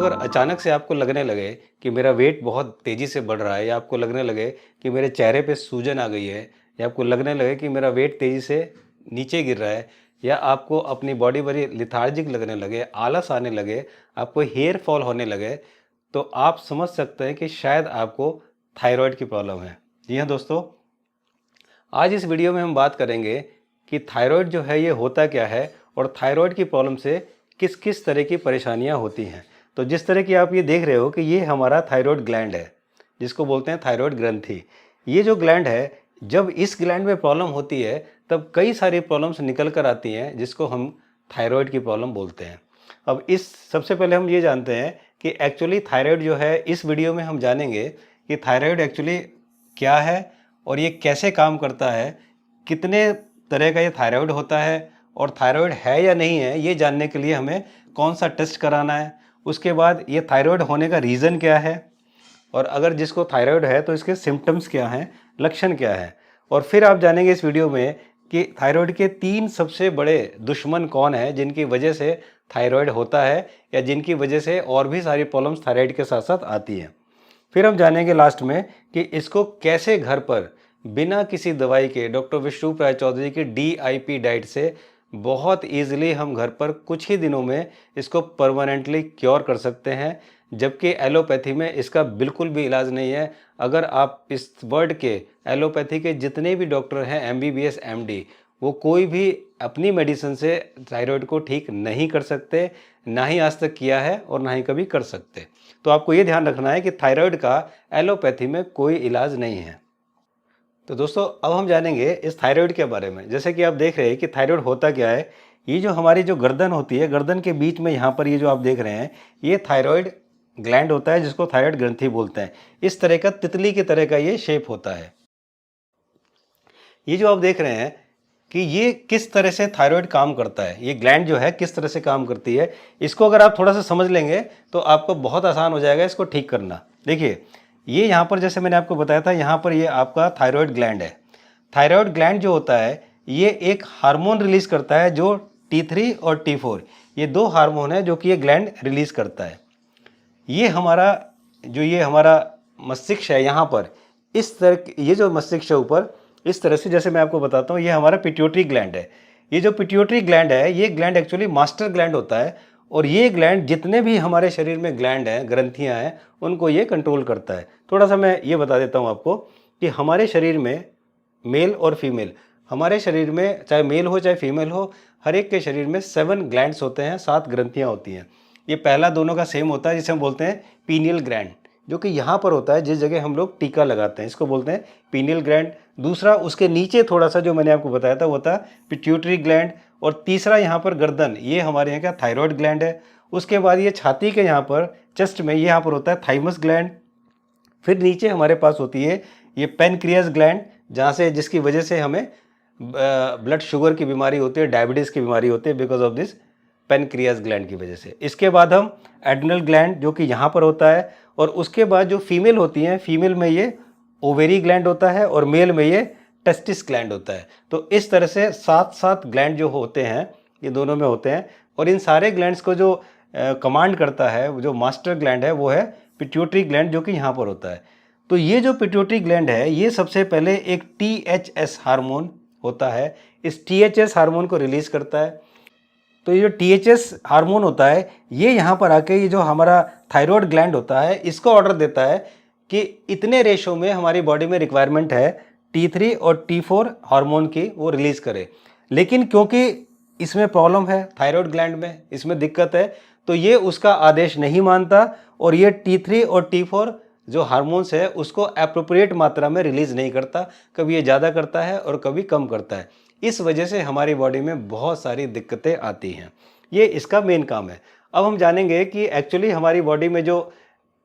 अगर अचानक से आपको लगने लगे कि मेरा वेट बहुत तेज़ी से बढ़ रहा है, या आपको लगने लगे कि मेरे चेहरे पे सूजन आ गई है, या आपको लगने लगे कि मेरा वेट तेज़ी से नीचे गिर रहा है, या आपको अपनी बॉडी बड़ी लिथार्जिक लगने लगे, आलस आने लगे, आपको हेयर फॉल होने लगे, तो आप समझ सकते हैं कि शायद आपको थायराइड की प्रॉब्लम है। जी हाँ दोस्तों, आज इस वीडियो में हम बात करेंगे कि थायराइड जो है ये होता क्या है, और थायराइड की प्रॉब्लम से किस किस तरह की परेशानियां होती हैं। तो जिस तरह की आप ये देख रहे हो कि ये हमारा थायराइड ग्लैंड है, जिसको बोलते हैं थायराइड ग्रंथि। ये जो ग्लैंड है, जब इस ग्लैंड में प्रॉब्लम होती है तब कई सारी प्रॉब्लम्स निकल कर आती हैं, जिसको हम थायराइड की प्रॉब्लम बोलते हैं। अब इस सबसे पहले हम ये जानते हैं कि एक्चुअली थायराइड जो है, इस वीडियो में हम जानेंगे कि थायराइड एक्चुअली क्या है और ये कैसे काम करता है, कितने तरह का ये थायराइड होता है, और थायराइड है या नहीं है ये जानने के लिए हमें कौन सा टेस्ट कराना है। उसके बाद ये थायराइड होने का रीज़न क्या है, और अगर जिसको थायराइड है तो इसके सिम्टम्स क्या हैं, लक्षण क्या है। और फिर आप जानेंगे इस वीडियो में कि थायराइड के 3 सबसे बड़े दुश्मन कौन है, जिनकी वजह से थायराइड होता है, या जिनकी वजह से और भी सारी प्रॉब्लम्स थायराइड के साथ साथ आती हैं। फिर हम जानेंगे लास्ट में कि इसको कैसे घर पर बिना किसी दवाई के डॉक्टर विष्णुप्राय चौधरी की DIP डाइट से बहुत ईजिली हम घर पर कुछ ही दिनों में इसको परमानेंटली क्योर कर सकते हैं, जबकि एलोपैथी में इसका बिल्कुल भी इलाज नहीं है। अगर आप इस वर्ड के एलोपैथी के जितने भी डॉक्टर हैं MBBS MD, वो कोई भी अपनी मेडिसिन से थायराइड को ठीक नहीं कर सकते, ना ही आज तक किया है और ना ही कभी कर सकते। तो आपको ये ध्यान रखना है कि थायराइड का एलोपैथी में कोई इलाज नहीं है। तो दोस्तों, अब हम जानेंगे इस थायराइड के बारे में। जैसे कि आप देख रहे हैं कि थायराइड होता क्या है। ये जो हमारी जो गर्दन होती है, गर्दन के बीच में यहाँ पर ये जो आप देख रहे हैं, ये थायराइड ग्लैंड होता है, जिसको थायराइड ग्रंथि बोलते हैं। इस तरह का तितली की तरह का ये शेप होता है। ये जो आप देख रहे हैं कि ये किस तरह से थायराइड काम करता है, ये ग्लैंड जो है किस तरह से काम करती है, इसको अगर आप थोड़ा सा समझ लेंगे तो आपको बहुत आसान हो जाएगा इसको ठीक करना। देखिए, ये यहाँ पर जैसे मैंने आपको बताया था, यहाँ पर ये आपका थायराइड ग्लैंड है। थायराइड ग्लैंड जो होता है, ये एक हार्मोन रिलीज करता है, जो T3 और T4, ये 2 हार्मोन है जो कि ये ग्लैंड रिलीज करता है। ये हमारा मस्तिष्क है, यहाँ पर इस तरह, ये जो मस्तिष्क है ऊपर इस तरह से, जैसे मैं आपको बताता हूँ, ये हमारा पिट्यूटरी ग्लैंड है। ये जो पिट्यूटरी ग्लैंड है, ये ग्लैंड एक्चुअली मास्टर ग्लैंड होता है, और ये ग्लैंड जितने भी हमारे शरीर में ग्लैंड हैं, ग्रंथियाँ हैं, उनको ये कंट्रोल करता है। थोड़ा सा मैं ये बता देता हूँ आपको कि हमारे शरीर में मेल और फीमेल, हमारे शरीर में चाहे मेल हो चाहे फीमेल हो, हर एक के शरीर में 7 ग्लैंड्स होते हैं, 7 ग्रंथियाँ होती हैं। ये पहला दोनों का सेम होता है, जिसे हम बोलते हैं पीनियल ग्लैंड, जो कि यहाँ पर होता है जिस जगह हम लोग टीका लगाते हैं, इसको बोलते हैं पीनियल ग्लैंड। दूसरा उसके नीचे थोड़ा सा जो मैंने आपको बताया था वो था पिट्यूटरी ग्लैंड। और तीसरा यहाँ पर गर्दन, ये हमारे यहाँ का थायराइड ग्लैंड है। उसके बाद ये छाती के यहाँ पर चेस्ट में, यहाँ पर होता है थाइमस ग्लैंड। फिर नीचे हमारे पास होती है ये पेनक्रियास ग्लैंड, जहाँ से, जिसकी वजह से हमें ब्लड शुगर की बीमारी होती है, डायबिटीज़ की बीमारी होती है, because of this pancreas gland की वजह से। इसके बाद हम एड्रिनल ग्लैंड, जो कि यहाँ पर होता है। और उसके बाद जो फीमेल होती हैं, फीमेल में ये ओवेरी ग्लैंड होता है, और मेल में ये टेस्टिस ग्लैंड होता है। तो इस तरह से 7 ग्लैंड जो होते हैं, ये दोनों में होते हैं। और इन सारे ग्लैंड्स को जो कमांड करता है, जो मास्टर ग्लैंड है, वो है पिट्यूटरी ग्लैंड, जो कि यहाँ पर होता है। तो ये जो पिट्यूटरी ग्लैंड है, ये सबसे पहले एक THS हार्मोन होता है, इस THS हार्मोन को रिलीज करता है। तो ये जो THS हार्मोन होता है, ये यहाँ पर आके ये जो हमारा थायराइड ग्लैंड होता है, इसको ऑर्डर देता है कि इतने रेशो में हमारी बॉडी में रिक्वायरमेंट है T3 और T4 हार्मोन की, वो रिलीज करे। लेकिन क्योंकि इसमें प्रॉब्लम है, थायराइड ग्लैंड में इसमें दिक्कत है, तो ये उसका आदेश नहीं मानता, और ये T3 और T4 जो हार्मोन्स है उसको एप्रोप्रिएट मात्रा में रिलीज नहीं करता। कभी ये ज़्यादा करता है और कभी कम करता है। इस वजह से हमारी बॉडी में बहुत सारी दिक्कतें आती हैं। ये इसका मेन काम है। अब हम जानेंगे कि एक्चुअली हमारी बॉडी में जो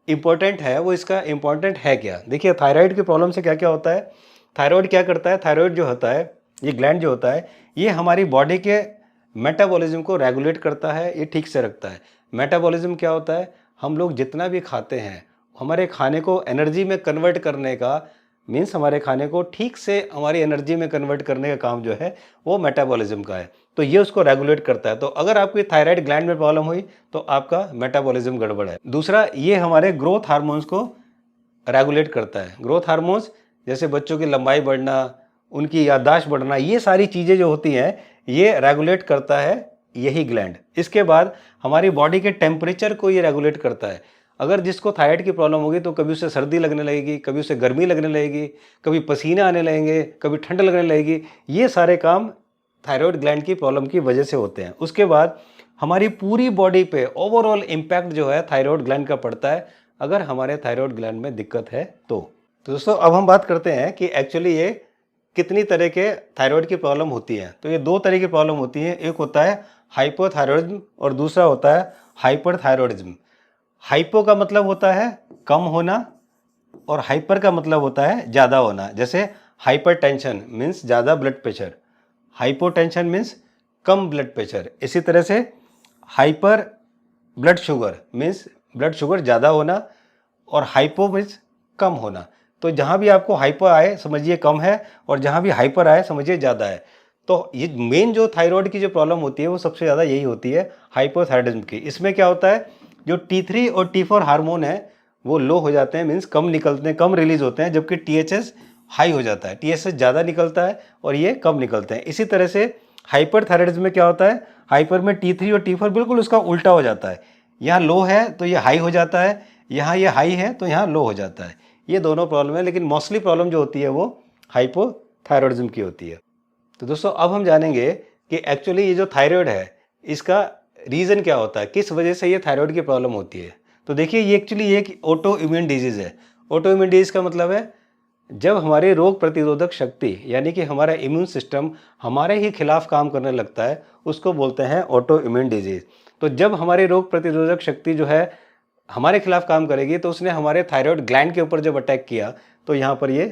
इम्पोर्टेंट है, वो इसका इम्पोर्टेंट है क्या। देखिए, थायराइड की प्रॉब्लम से क्या क्या होता है। थायराइड क्या करता है, थायराइड जो होता है, ये ग्लैंड जो होता है, ये हमारी बॉडी के मेटाबॉलिज्म को रेगुलेट करता है, ये ठीक से रखता है। मेटाबॉलिज्म क्या होता है, हम लोग जितना भी खाते हैं, हमारे खाने को एनर्जी में कन्वर्ट करने का मीन्स हमारे खाने को ठीक से हमारी एनर्जी में कन्वर्ट करने का काम जो है वो मेटाबॉलिज्म का है। तो ये उसको रेगुलेट करता है। तो अगर आपकी थायराइड ग्लैंड में प्रॉब्लम हुई तो आपका मेटाबॉलिज्म गड़बड़ है। दूसरा, ये हमारे ग्रोथ हार्मोन्स को रेगुलेट करता है। ग्रोथ हार्मोन्स जैसे बच्चों की लंबाई बढ़ना, उनकी याददाश्त बढ़ना, ये सारी चीज़ें जो होती हैं ये रेगुलेट करता है यही ग्लैंड। इसके बाद हमारी बॉडी के टेम्परेचर को ये रेगुलेट करता है। अगर जिसको थायराइड की प्रॉब्लम होगी तो कभी उसे सर्दी लगने लगेगी, कभी उसे गर्मी लगने लगेगी, कभी पसीने आने लगेंगे, कभी ठंड लगने लगेगी। ये सारे काम थायराइड ग्लैंड की प्रॉब्लम की वजह से होते हैं। उसके बाद हमारी पूरी बॉडी पे ओवरऑल इम्पैक्ट जो है थायराइड ग्लैंड का पड़ता है अगर हमारे थायराइड ग्लैंड में दिक्कत है तो दोस्तों अब हम बात करते हैं कि एक्चुअली ये कितनी तरह के थायराइड की प्रॉब्लम होती है। तो ये दो तरह की प्रॉब्लम होती है, एक होता है हाइपोथायरॉयडिज्म और दूसरा होता है हाइपरथायरॉयडिज्म। हाइपो का मतलब होता है कम होना और हाइपर का मतलब होता है ज़्यादा होना। जैसे हाइपरटेंशन मीन्स ज़्यादा ब्लड प्रेशर, हाइपोटेंशन मीन्स कम ब्लड प्रेशर। इसी तरह से hyper blood sugar means blood sugar ज़्यादा होना और हाइपो मीन्स कम होना। तो जहाँ भी आपको हाइपो आए समझिए कम है और जहाँ भी हाइपर आए समझिए ज़्यादा है। तो ये मेन जो थायराइड की जो प्रॉब्लम होती है वो सबसे ज़्यादा यही होती है हाइपोथायरॉयडिज्म की। इसमें क्या होता है, जो T3 और T4 हार्मोन है वो लो हो जाते हैं, मीन्स कम निकलते हैं, कम रिलीज होते हैं, जबकि THS हाई हो जाता है। THS ज़्यादा निकलता है और ये कम निकलते हैं। इसी तरह से हाइपरथायरॉयडिज्म में क्या होता है, हाइपर में T3 और T4 बिल्कुल उसका उल्टा हो जाता है। यहाँ लो है तो ये हाई हो जाता है, यहाँ ये हाई है तो यहाँ लो हो जाता है। ये दोनों प्रॉब्लम है, लेकिन मोस्टली प्रॉब्लम जो होती है वो हाइपोथायरॉयडिज्म की होती है। तो दोस्तों अब हम जानेंगे कि एक्चुअली ये जो थायराइड है इसका रीज़न क्या होता है, किस वजह से ये थायराइड की प्रॉब्लम होती है। तो देखिए ये एक्चुअली एक ऑटो इम्यून डिजीज़ है। ऑटो इम्यून डिजीज़ का मतलब है जब हमारी रोग प्रतिरोधक शक्ति यानी कि हमारा इम्यून सिस्टम हमारे ही खिलाफ काम करने लगता है, उसको बोलते हैं ऑटो इम्यून डिजीज़। तो जब हमारी रोग प्रतिरोधक शक्ति जो है हमारे खिलाफ काम करेगी तो उसने हमारे थायराइड ग्लैंड के ऊपर जब अटैक किया तो यहाँ पर ये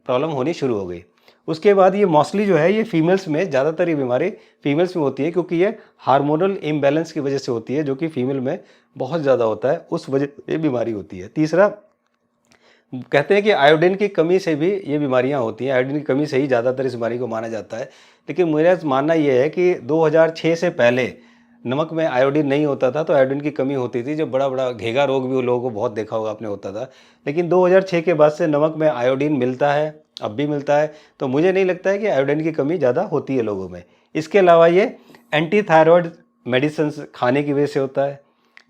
प्रॉब्लम होनी शुरू हो गई। उसके बाद ये मोस्टली जो है ये फीमेल्स में, ज़्यादातर ये बीमारी फीमेल्स में होती है क्योंकि ये हार्मोनल इम्बैलेंस की वजह से होती है, जो कि फीमेल में बहुत ज़्यादा होता है, उस वजह ये बीमारी होती है। तीसरा, कहते हैं कि आयोडीन की कमी से भी ये बीमारियां होती हैं, आयोडीन की कमी से ही ज़्यादातर इस बीमारी को माना जाता है। लेकिन मेरा मानना ये है कि 2006 से पहले नमक में आयोडीन नहीं होता था तो आयोडीन की कमी होती थी। जब बड़ा बड़ा घेगा रोग भी वो लोगों को बहुत देखा होगा आपने होता था, लेकिन 2006 के बाद से नमक में आयोडीन मिलता है, अब भी मिलता है। तो मुझे नहीं लगता है कि आयोडीन की कमी ज़्यादा होती है लोगों में। इसके अलावा ये एंटी थायराइड मेडिसिन खाने की वजह से होता है।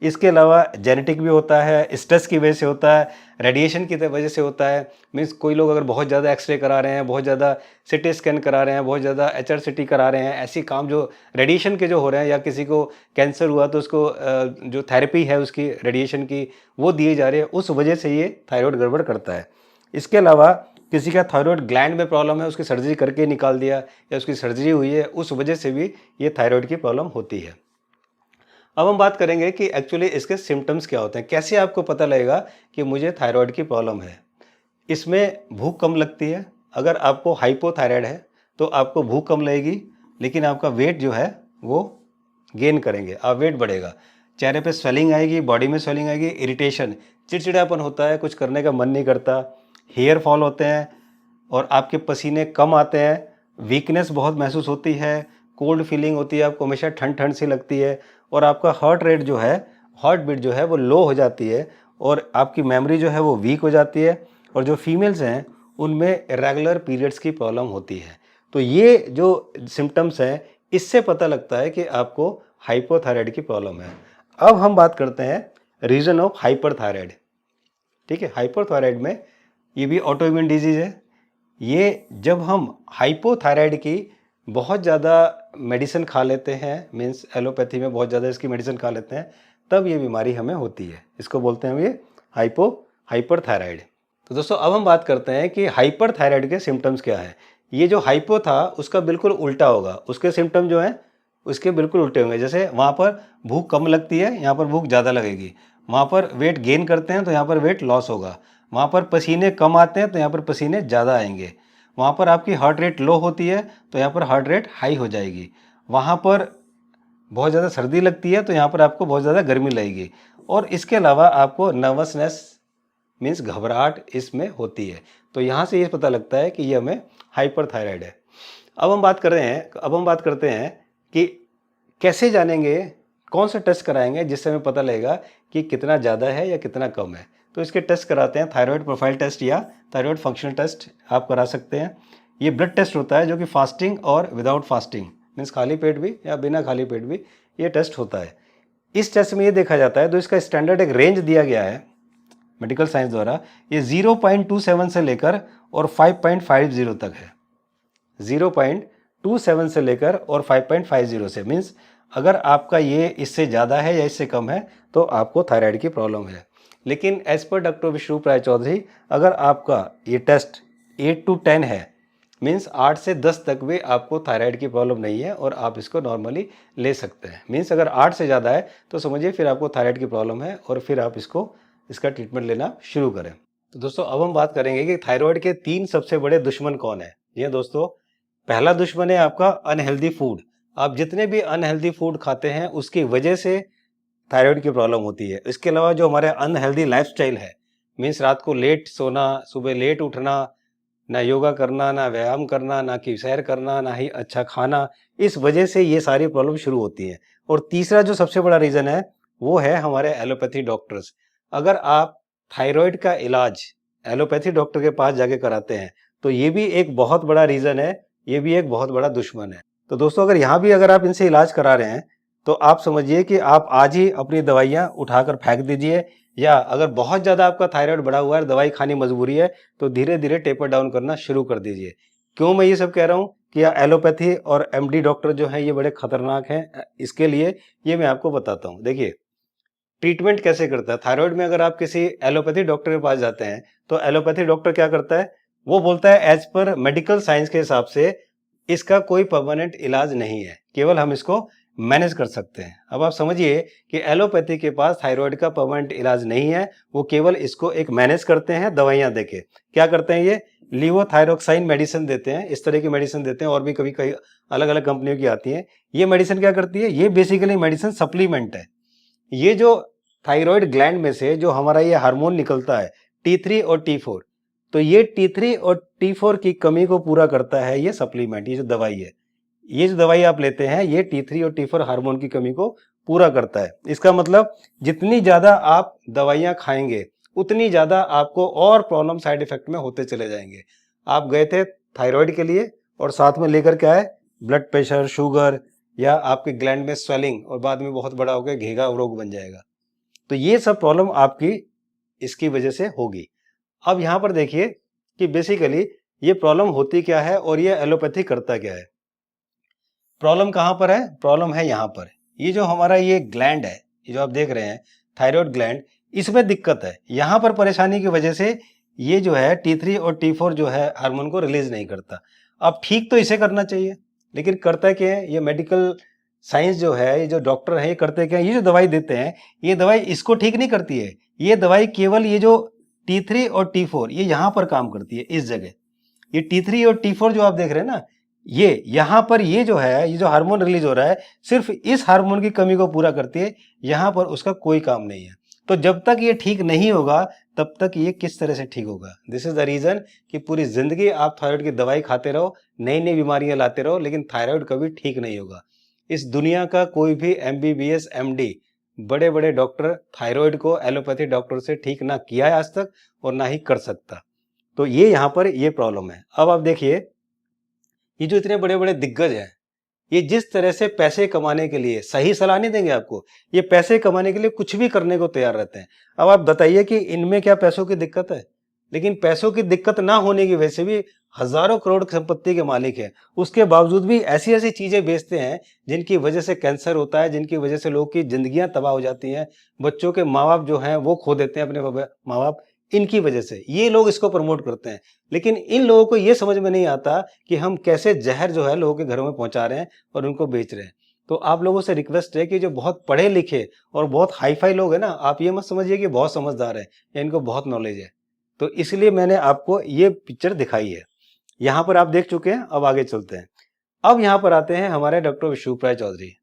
इसके अलावा जेनेटिक भी होता है, स्ट्रेस की वजह से होता है, रेडिएशन की वजह से होता है। मीन्स कोई लोग अगर बहुत ज़्यादा एक्सरे करा रहे हैं, बहुत ज़्यादा सिटी स्कैन करा रहे हैं, बहुत ज़्यादा HRCT करा रहे हैं, ऐसी काम जो रेडिएशन के जो हो रहे हैं, या किसी को कैंसर हुआ तो उसको जो थेरेपी है उसकी रेडिएशन की वो दिए जा रहे हैं, उस वजह से ये थायराइड गड़बड़ करता है। इसके अलावा किसी का थायराइड ग्लैंड में प्रॉब्लम है, उसकी सर्जरी करके निकाल दिया या उसकी सर्जरी हुई है, उस वजह से भी ये थायराइड की प्रॉब्लम होती है। अब हम बात करेंगे कि एक्चुअली इसके सिम्टम्स क्या होते हैं, कैसे आपको पता लगेगा कि मुझे थायराइड की प्रॉब्लम है। इसमें भूख कम लगती है। अगर आपको हाइपोथायराइड है तो आपको भूख कम लगेगी, लेकिन आपका वेट जो है वो गेन करेंगे, आप वेट बढ़ेगा। चेहरे पे स्वेलिंग आएगी, बॉडी में स्वेलिंग आएगी, इरिटेशन, चिड़चिड़ापन होता है, कुछ करने का मन नहीं करता, हेयर फॉल होते हैं और आपके पसीने कम आते हैं, वीकनेस बहुत महसूस होती है, कोल्ड फीलिंग होती है, आपको हमेशा ठंड ठंड सी लगती है और आपका हार्ट रेट जो है, हार्ट बीट जो है वो लो हो जाती है और आपकी मेमोरी जो है वो वीक हो जाती है। और जो फीमेल्स हैं उनमें इरेगुलर पीरियड्स की प्रॉब्लम होती है। तो ये जो सिम्टम्स हैं इससे पता लगता है कि आपको हाइपोथायराइड की प्रॉब्लम है। अब हम बात करते हैं रीजन ऑफ हाइपरथायराइड। ठीक है, हाइपरथायराइड में ये भी ऑटोइम्यून डिजीज़ है। ये जब हम हाइपोथायराइड की बहुत ज़्यादा मेडिसिन खा लेते हैं, मीन्स एलोपैथी में बहुत ज़्यादा इसकी मेडिसिन खा लेते हैं, तब ये बीमारी हमें होती है। इसको बोलते हैं ये हाइपरथायराइड। तो दोस्तों अब हम बात करते हैं कि हाइपरथायराइड के सिम्टम्स क्या हैं। ये जो हाइपो था उसका बिल्कुल उल्टा होगा, उसके सिम्टम जो हैं उसके बिल्कुल उल्टे होंगे। जैसे वहाँ पर भूख कम लगती है, यहाँ पर भूख ज़्यादा लगेगी। वहाँ पर वेट गेन करते हैं तो यहाँ पर वेट लॉस होगा। वहाँ पर पसीने कम आते हैं तो यहाँ पर पसीने ज़्यादा आएंगे। वहाँ पर आपकी हार्ट रेट लो होती है तो यहाँ पर हार्ट रेट हाई हो जाएगी। वहाँ पर बहुत ज़्यादा सर्दी लगती है तो यहाँ पर आपको बहुत ज़्यादा गर्मी लगेगी। और इसके अलावा आपको नर्वसनेस मीन्स घबराहट इसमें होती है। तो यहाँ से ये पता लगता है कि ये हमें हाइपरथायराइड है। अब हम बात करते हैं कि कैसे जानेंगे, कौन सा टेस्ट कराएंगे जिससे हमें पता लगेगा कि कितना ज़्यादा है या कितना कम है। तो इसके टेस्ट कराते हैं, थायराइड प्रोफाइल टेस्ट या थायराइड फंक्शनल टेस्ट आप करा सकते हैं। ये ब्लड टेस्ट होता है जो कि फास्टिंग और विदाउट फास्टिंग मीन्स खाली पेट भी या बिना खाली पेट भी ये टेस्ट होता है। इस टेस्ट में ये देखा जाता है, तो इसका स्टैंडर्ड एक रेंज दिया गया है मेडिकल साइंस द्वारा, ये 0.27 से लेकर और 5.50 तक है। 0.27 से लेकर और 5.50 से मीन्स अगर आपका ये इससे ज़्यादा है या इससे कम है तो आपको थायराइड की प्रॉब्लम है। लेकिन एज पर डॉक्टर विष्णु राय चौधरी, अगर आपका ये टेस्ट 8 to 10 है मीन्स 8 से 10 तक भी आपको थायराइड की प्रॉब्लम नहीं है और आप इसको नॉर्मली ले सकते हैं। मीन्स अगर 8 से ज़्यादा है तो समझिए फिर आपको थायराइड की प्रॉब्लम है और फिर आप इसका ट्रीटमेंट लेना शुरू करें। तो दोस्तों अब हम बात करेंगे कि थायराइड के 3 सबसे बड़े दुश्मन कौन है। ये दोस्तों, पहला दुश्मन है आपका अनहेल्दी फूड। आप जितने भी अनहेल्दी फूड खाते हैं उसकी वजह से थायराइड की प्रॉब्लम होती है। इसके अलावा जो हमारे अनहेल्दी लाइफस्टाइल है मीन्स रात को लेट सोना, सुबह लेट उठना, ना योगा करना, ना व्यायाम करना, ना कि सैर करना, ना ही अच्छा खाना, इस वजह से ये सारी प्रॉब्लम शुरू होती है। और तीसरा जो सबसे बड़ा रीज़न है वो है हमारे एलोपैथी डॉक्टर्स। अगर आप थायराइड का इलाज एलोपैथी डॉक्टर के पास जाके कराते हैं तो ये भी एक बहुत बड़ा रीज़न है, ये भी एक बहुत बड़ा दुश्मन है। तो दोस्तों अगर आप इनसे इलाज करा रहे हैं तो आप समझिए कि आप आज ही अपनी दवाइयाँ उठाकर फेंक दीजिए, या अगर बहुत ज़्यादा आपका थायराइड बढ़ा हुआ है, दवाई खानी मजबूरी है, तो धीरे धीरे टेपर डाउन करना शुरू कर दीजिए। क्यों मैं ये सब कह रहा हूँ कि एलोपैथी और एमडी डॉक्टर जो हैं ये बड़े खतरनाक हैं, इसके लिए ये मैं आपको बताता हूँ। देखिए ट्रीटमेंट कैसे करता है थायराइड में। अगर आप किसी एलोपैथी डॉक्टर के पास जाते हैं तो एलोपैथी डॉक्टर क्या करता है, वो बोलता है एज पर मेडिकल साइंस के हिसाब से इसका कोई परमानेंट इलाज नहीं है, केवल हम इसको मैनेज कर सकते हैं। अब आप समझिए कि एलोपैथी के पास थायराइड का परमानेंट इलाज नहीं है, वो केवल इसको एक मैनेज करते हैं दवाइयां देके। क्या करते हैं, ये लीवोथायरोक्साइन मेडिसिन देते हैं, इस तरह की मेडिसिन देते हैं, और भी कभी कई अलग अलग कंपनियों की आती हैं। ये मेडिसिन क्या करती है, ये बेसिकली मेडिसिन सप्लीमेंट है। ये जो थायराइड ग्लैंड में से जो हमारा ये हार्मोन निकलता है T3 और T4, तो ये T3 और T4 की कमी को पूरा करता है ये सप्लीमेंट, ये जो दवाई है। ये जो दवाई आप लेते हैं ये T3 और T4 हार्मोन की कमी को पूरा करता है। इसका मतलब जितनी ज़्यादा आप दवाइयाँ खाएंगे उतनी ज़्यादा आपको और प्रॉब्लम साइड इफेक्ट में होते चले जाएंगे। आप गए थे थायराइड के लिए और साथ में लेकर क्या है, ब्लड प्रेशर, शुगर, या आपके ग्लैंड में स्वेलिंग, और बाद में बहुत बड़ा होकर घेगा रोग बन जाएगा। तो ये सब प्रॉब्लम आपकी इसकी वजह से होगी। अब यहाँ पर देखिए कि बेसिकली ये प्रॉब्लम होती क्या है और ये एलोपैथी करता क्या है। प्रॉब्लम कहाँ पर है, प्रॉब्लम है यहाँ पर। ये जो हमारा ये ग्लैंड है, ये जो आप देख रहे हैं थायराइड ग्लैंड, इसमें दिक्कत है। यहाँ पर परेशानी की वजह से ये जो है T3 और T4 जो है हार्मोन को रिलीज नहीं करता। अब ठीक तो इसे करना चाहिए, लेकिन करता क्या है, ये मेडिकल साइंस जो है, ये जो डॉक्टर है, ये करते क्या है, ये जो दवाई देते हैं ये दवाई इसको ठीक नहीं करती है। ये दवाई केवल ये जो T3 और T4 ये यहाँ पर काम करती है, इस जगह। ये T3 और T4 जो आप देख रहे हैं ना, ये यहाँ पर ये जो है, ये जो हार्मोन रिलीज हो रहा है सिर्फ इस हार्मोन की कमी को पूरा करती है, यहाँ पर उसका कोई काम नहीं है। तो जब तक ये ठीक नहीं होगा तब तक ये किस तरह से ठीक होगा। दिस इज द रीजन कि पूरी जिंदगी आप थायराइड की दवाई खाते रहो, नई नई बीमारियां लाते रहो, लेकिन थायराइड कभी ठीक नहीं होगा। इस दुनिया का कोई भी MBBS MD बड़े बड़े डॉक्टर थायराइड को एलोपैथी डॉक्टर से ठीक ना किया है आज तक और ना ही कर सकता। तो ये यहाँ पर ये प्रॉब्लम है। अब आप देखिए ये जो इतने बड़े बड़े दिग्गज हैं, ये जिस तरह से पैसे कमाने के लिए, सही सलाह नहीं देंगे आपको, ये पैसे कमाने के लिए कुछ भी करने को तैयार रहते हैं। अब आप बताइए कि इनमें क्या पैसों की दिक्कत है, लेकिन पैसों की दिक्कत ना होने की वजह से भी हजारों करोड़ की संपत्ति के मालिक हैं, उसके बावजूद भी ऐसी ऐसी चीजें बेचते हैं जिनकी वजह से कैंसर होता है, जिनकी वजह से लोगों की जिंदगियां तबाह हो जाती हैं, बच्चों के माँ बाप जो हैं वो खो देते हैं अपने माँ बाप, इनकी वजह से ये लोग इसको प्रमोट करते हैं। लेकिन इन लोगों को ये समझ में नहीं आता कि हम कैसे जहर जो है लोगों के घरों में पहुंचा रहे हैं और उनको बेच रहे हैं। तो आप लोगों से रिक्वेस्ट है कि जो बहुत पढ़े लिखे और बहुत हाई फाई लोग हैं ना, आप ये मत समझिए कि बहुत समझदार हैं या इनको बहुत नॉलेज है। तो इसलिए मैंने आपको ये पिक्चर दिखाई है। यहाँ पर आप देख चुके हैं, अब आगे चलते हैं। अब यहाँ पर आते हैं हमारे डॉक्टर विष्णु राय चौधरी।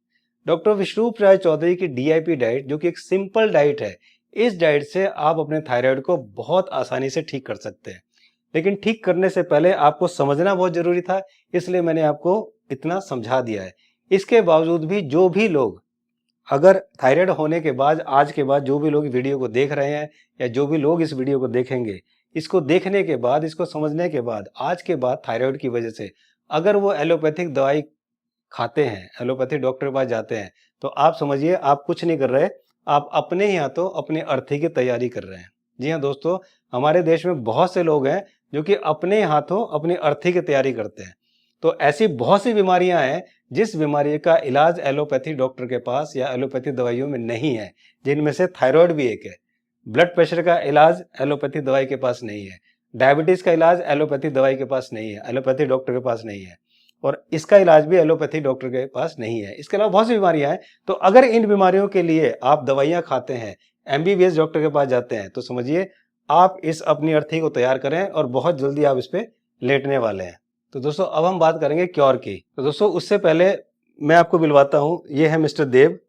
डॉक्टर विष्णु राय चौधरी की DIP डाइट, जो कि एक सिंपल डाइट है, इस डाइट से आप अपने थायराइड को बहुत आसानी से ठीक कर सकते हैं। लेकिन ठीक करने से पहले आपको समझना बहुत ज़रूरी था, इसलिए मैंने आपको इतना समझा दिया है। इसके बावजूद भी जो भी लोग अगर थायराइड होने के बाद, आज के बाद जो भी लोग वीडियो को देख रहे हैं या जो भी लोग इस वीडियो को देखेंगे, इसको देखने के बाद, इसको समझने के बाद, आज के बाद थायराइड की वजह से अगर वो एलोपैथिक दवाई खाते हैं, एलोपैथिक डॉक्टर के पास जाते हैं, तो आप समझिए आप कुछ नहीं कर रहे, आप अपने ही हाथों अपनी अर्थी की तैयारी कर रहे हैं। जी हाँ दोस्तों, हमारे देश में बहुत से लोग हैं जो कि अपने हाथों अपनी अर्थी की तैयारी करते हैं। तो ऐसी बहुत सी बीमारियां हैं जिस बीमारी का इलाज एलोपैथी डॉक्टर के पास या एलोपैथी दवाइयों में नहीं है, जिनमें से थायराइड भी एक है। ब्लड प्रेशर का इलाज एलोपैथी दवाई के पास नहीं है। डायबिटीज का इलाज एलोपैथी दवाई के पास नहीं है, एलोपैथी डॉक्टर के पास नहीं है। और इसका इलाज भी एलोपैथी डॉक्टर के पास नहीं है। इसके अलावा बहुत सी बीमारियां हैं। तो अगर इन बीमारियों के लिए आप दवाइयां खाते हैं, एमबीबीएस डॉक्टर के पास जाते हैं, तो समझिए आप इस अपनी अर्थी को तैयार करें और बहुत जल्दी आप इस पे लेटने वाले हैं। तो दोस्तों अब हम बात करेंगे क्योर की। तो दोस्तों उससे पहले मैं आपको मिलवाता हूँ, ये है मिस्टर देव।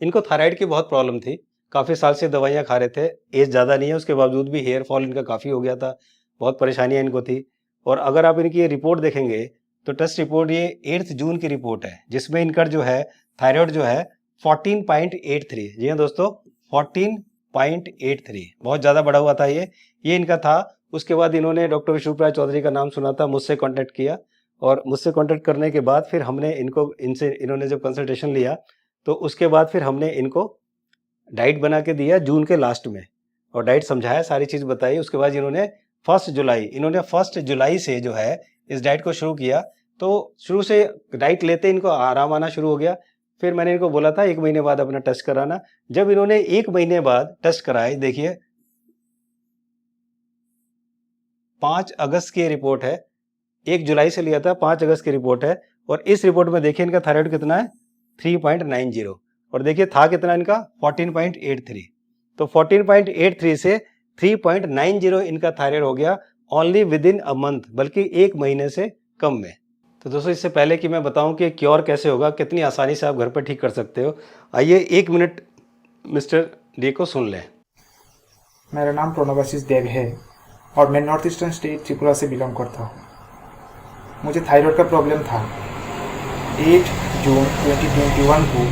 इनको थायराइड की बहुत प्रॉब्लम थी, काफ़ी साल से दवाइयाँ खा रहे थे, एज ज़्यादा नहीं है उसके बावजूद भी हेयर फॉल इनका काफ़ी हो गया था, बहुत परेशानियाँ इनको थी। और अगर आप इनकी ये रिपोर्ट देखेंगे तो टेस्ट रिपोर्ट ये 8 जून की रिपोर्ट है, जिसमें इनका जो है थायराइड जो है 14.83। जी हाँ दोस्तों, 14.83 बहुत ज़्यादा बढ़ा हुआ था ये इनका था। उसके बाद इन्होंने डॉक्टर विष्णुप्रिया चौधरी का नाम सुना था, मुझसे कॉन्टैक्ट किया और मुझसे कॉन्टैक्ट करने के बाद फिर हमने इन्होंने जब कंसल्टेशन लिया तो उसके बाद फिर हमने इनको डाइट बना के दिया जून के लास्ट में, और डाइट समझाया, सारी चीज़ बताई। उसके बाद इन्होंने 1 जुलाई से जो है इस डाइट को शुरू किया। तो शुरू से डाइट लेते इनको आराम आना शुरू हो गया। फिर मैंने इनको बोला था 1 महीने बाद अपना टेस्ट कराना। जब इन्होंने 1 महीने बाद टेस्ट कराए, देखिए 5 अगस्त की रिपोर्ट है, 1 जुलाई से लिया था, 5 अगस्त की रिपोर्ट है। और इस रिपोर्ट में देखिए इनका थायराइड कितना है, 3.90, और देखिए था कितना इनका 14.83। तो 14.83 से 3.90 इनका थायराइड हो गया only with in a month, बल्कि 1 महीने से कम में। तो दोस्तों इससे पहले कि मैं बताऊं कि क्योर कैसे होगा, कितनी आसानी से आप घर पर ठीक कर सकते हो, आइए 1 मिनट मिस्टर डे को सुन लें। मेरा नाम प्रणवाशीष देव है और मैं नॉर्थ ईस्टर्न स्टेट त्रिपुरा से बिलोंग करता हूँ। मुझे थायराइड का प्रॉब्लम था। 8 जून 2021 को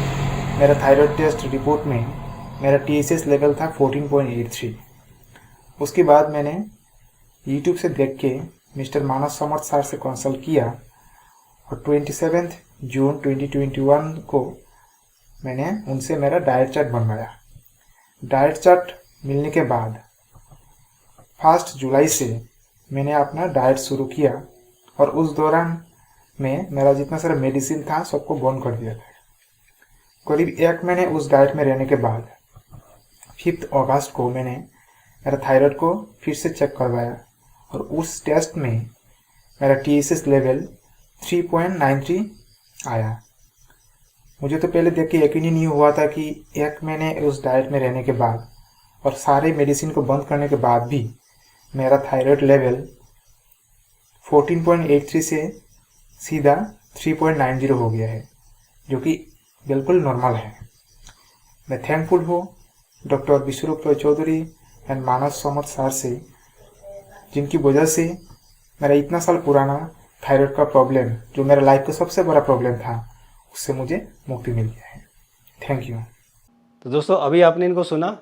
मेरा थायराइड टेस्ट रिपोर्ट में मेरा TSH लेवल था 14.83। उसके बाद मैंने यूट्यूब से देख के मिस्टर मानस समर्थ सर से कंसल्ट किया और 27 जून 2021 को मैंने उनसे मेरा डाइट चार्ट बनवाया। डाइट चार्ट मिलने के बाद 1 जुलाई से मैंने अपना डाइट शुरू किया और उस दौरान में मेरा जितना सारा मेडिसिन था सबको बंद कर दिया था। करीब 1 महीने उस डाइट में रहने के बाद 5 अगस्त को मैंने मेरा थायराइड को फिर से चेक करवाया और उस टेस्ट में मेरा TSH लेवल 3.93 आया। मुझे तो पहले देख के यकीन ही नहीं हुआ था कि 1 महीने उस डाइट में रहने के बाद और सारे मेडिसिन को बंद करने के बाद भी मेरा थायराइड लेवल 14.83 से सीधा 3.90 हो गया है, जो कि बिल्कुल नॉर्मल है। मैं थैंकफुल हूँ doctor Vishnupriya Chaudhary and Manas Samarth sir से, जिनकी वजह से मेरा इतना साल पुराना थायराइड का प्रॉब्लम, जो मेरा लाइफ का सबसे बड़ा प्रॉब्लम था, उससे मुझे मुक्ति मिल गया है। Thank you. तो दोस्तों अभी आपने इनको सुना।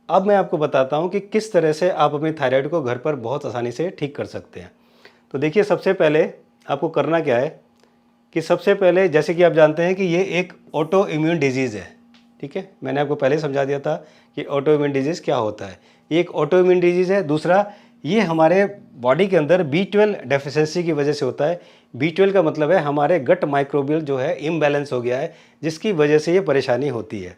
अब मैं आपको बताता हूँ कि किस तरह से आप अपनी थायराइड को घर पर बहुत आसानी से ठीक कर सकते हैं। तो देखिए सबसे पहले आपको करना क्या है कि सबसे पहले, जैसे कि आप जानते हैं कि ये एक ऑटो इम्यून डिजीज़ है, ठीक है। मैंने आपको पहले समझा दिया था कि ऑटो इम्यून डिजीज़ क्या होता है। ये एक ऑटो इम्यून डिजीज़ है। दूसरा, ये हमारे बॉडी के अंदर B12 डेफिशिएंसी की वजह से होता है। B12 का मतलब है हमारे गट माइक्रोबियल जो है इम्बैलेंस हो गया है, जिसकी वजह से ये परेशानी होती है।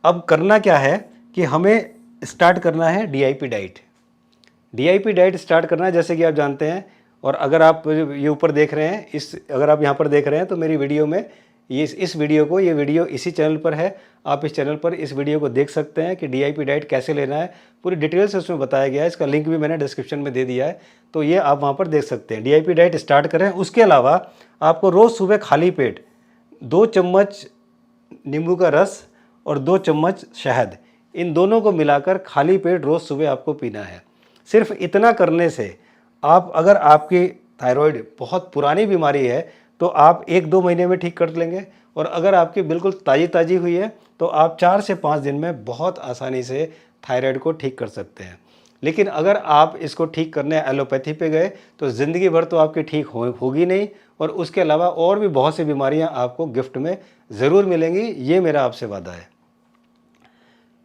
अब करना क्या है कि हमें स्टार्ट करना है DIP diet. DIP diet start करना है, जैसे कि आप जानते हैं। और अगर आप ये ऊपर देख रहे हैं, अगर आप यहाँ पर देख रहे हैं तो मेरी वीडियो में ये वीडियो इसी चैनल पर है। आप इस चैनल पर इस वीडियो को देख सकते हैं कि DIP डाइट कैसे लेना है, पूरी डिटेल से उसमें बताया गया है। इसका लिंक भी मैंने डिस्क्रिप्शन में दे दिया है, तो ये आप वहाँ पर देख सकते हैं। DIP डाइट स्टार्ट करें। उसके अलावा आपको रोज़ सुबह खाली पेट 2 चम्मच नींबू का रस और 2 चम्मच शहद, इन दोनों को मिलाकर खाली पेट रोज़ सुबह आपको पीना है। सिर्फ इतना करने से आप, अगर आपकी थायराइड बहुत पुरानी बीमारी है तो आप 1-2 महीने में ठीक कर लेंगे, और अगर आपकी बिल्कुल ताज़ी हुई है तो आप 4 से 5 दिन में बहुत आसानी से थायराइड को ठीक कर सकते हैं। लेकिन अगर आप इसको ठीक करने एलोपैथी पे गए तो ज़िंदगी भर तो आपकी ठीक होगी नहीं, और उसके अलावा और भी बहुत सी बीमारियां आपको गिफ्ट में ज़रूर मिलेंगी, ये मेरा आपसे वादा है।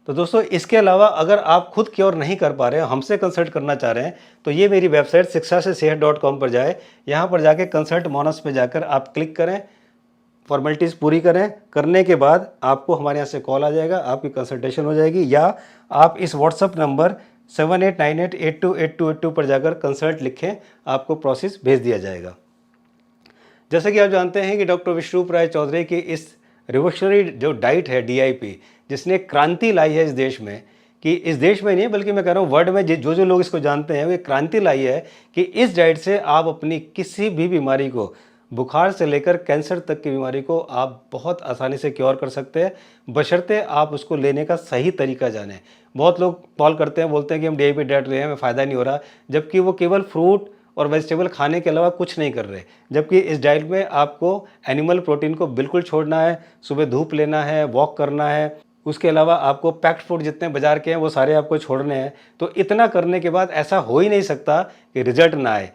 तो दोस्तों, इसके अलावा अगर आप खुद क्योर नहीं कर पा रहे हैं, हमसे कंसल्ट करना चाह रहे हैं, तो ये मेरी वेबसाइट शिक्षा से सेहत.com पर जाए। यहाँ पर जाके कंसल्ट मोनस पे जाकर आप क्लिक करें, फॉर्मेलिटीज़ पूरी करें। करने के बाद आपको हमारे यहाँ से कॉल आ जाएगा, आपकी कंसल्टेशन हो जाएगी, या आप इस व्हाट्सअप नंबर 7898828282 पर जाकर कंसल्ट लिखें, आपको प्रोसेस भेज दिया जाएगा। जैसे कि आप जानते हैं कि डॉक्टर विश्वरूप राय चौधरी की इस रिवोल्यूशनरी जो डाइट है DIP, जिसने क्रांति लाई है इस देश में, कि इस देश में नहीं बल्कि मैं कह रहा हूँ वर्ल्ड में जो लोग इसको जानते हैं, वो क्रांति लाई है कि इस डाइट से आप अपनी किसी भी बीमारी को, बुखार से लेकर कैंसर तक की बीमारी को आप बहुत आसानी से क्योर कर सकते हैं, बशर्ते आप उसको लेने का सही तरीका जानें। बहुत लोग कॉल करते हैं, बोलते हैं कि हम DIP डाइट रहे हैं, हमें फ़ायदा नहीं हो रहा, जबकि वो केवल फ्रूट और वेजिटेबल खाने के अलावा कुछ नहीं कर रहे। जबकि इस डाइट में आपको एनिमल प्रोटीन को बिल्कुल छोड़ना है, सुबह धूप लेना है, वॉक करना है, उसके अलावा आपको पैक्ड फूड जितने बाजार के हैं वो सारे आपको छोड़ने हैं। तो इतना करने के बाद ऐसा हो ही नहीं सकता कि रिजल्ट ना आए।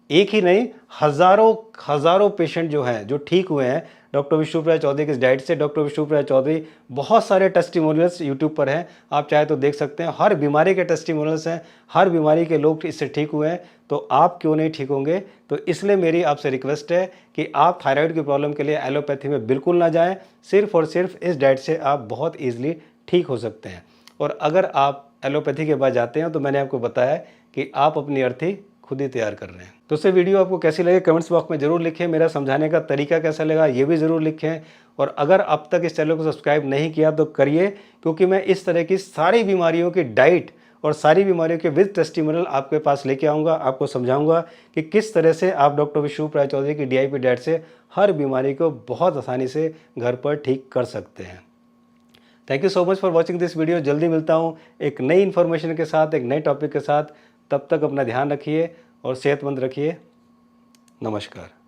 एक ही नहीं, हज़ारों पेशेंट जो हैं, जो ठीक हुए हैं डॉक्टर विश्वरूप राय चौधरी की इस डाइट से। डॉक्टर विश्वरूप राय चौधरी, बहुत सारे टेस्टिमोनियल्स यूट्यूब पर हैं, आप चाहे तो देख सकते हैं। हर बीमारी के टेस्टिमोनियल्स हैं, हर बीमारी के लोग इससे ठीक हुए हैं, तो आप क्यों नहीं ठीक होंगे। तो इसलिए मेरी आपसे रिक्वेस्ट है कि आप थायराइड की प्रॉब्लम के लिए एलोपैथी में बिल्कुल ना जाएँ। सिर्फ और सिर्फ इस डाइट से आप बहुत ईजिली ठीक हो सकते हैं। और अगर आप एलोपैथी के पास जाते हैं तो मैंने आपको बताया कि आप अपनी अर्थी खुद ही तैयार कर रहे हैं। तो इससे वीडियो आपको कैसी लगे कमेंट्स बॉक्स में ज़रूर लिखें। मेरा समझाने का तरीका कैसा लगा ये भी ज़रूर लिखें। और अगर अब तक इस चैनल को सब्सक्राइब नहीं किया तो करिए, क्योंकि मैं इस तरह की सारी बीमारियों की डाइट और सारी बीमारियों के विद टेस्टिमोनियल आपके पास लेके आऊँगा, आपको समझाऊँगा कि किस तरह से आप डॉक्टर विश्वरूप राय चौधरी की DIP डाइट से हर बीमारी को बहुत आसानी से घर पर ठीक कर सकते हैं। Thank you so much for watching this video. जल्दी मिलता हूँ एक नई इन्फॉर्मेशन के साथ, एक नए टॉपिक के साथ। तब तक अपना ध्यान रखिए और सेहतमंद रखिए। नमस्कार।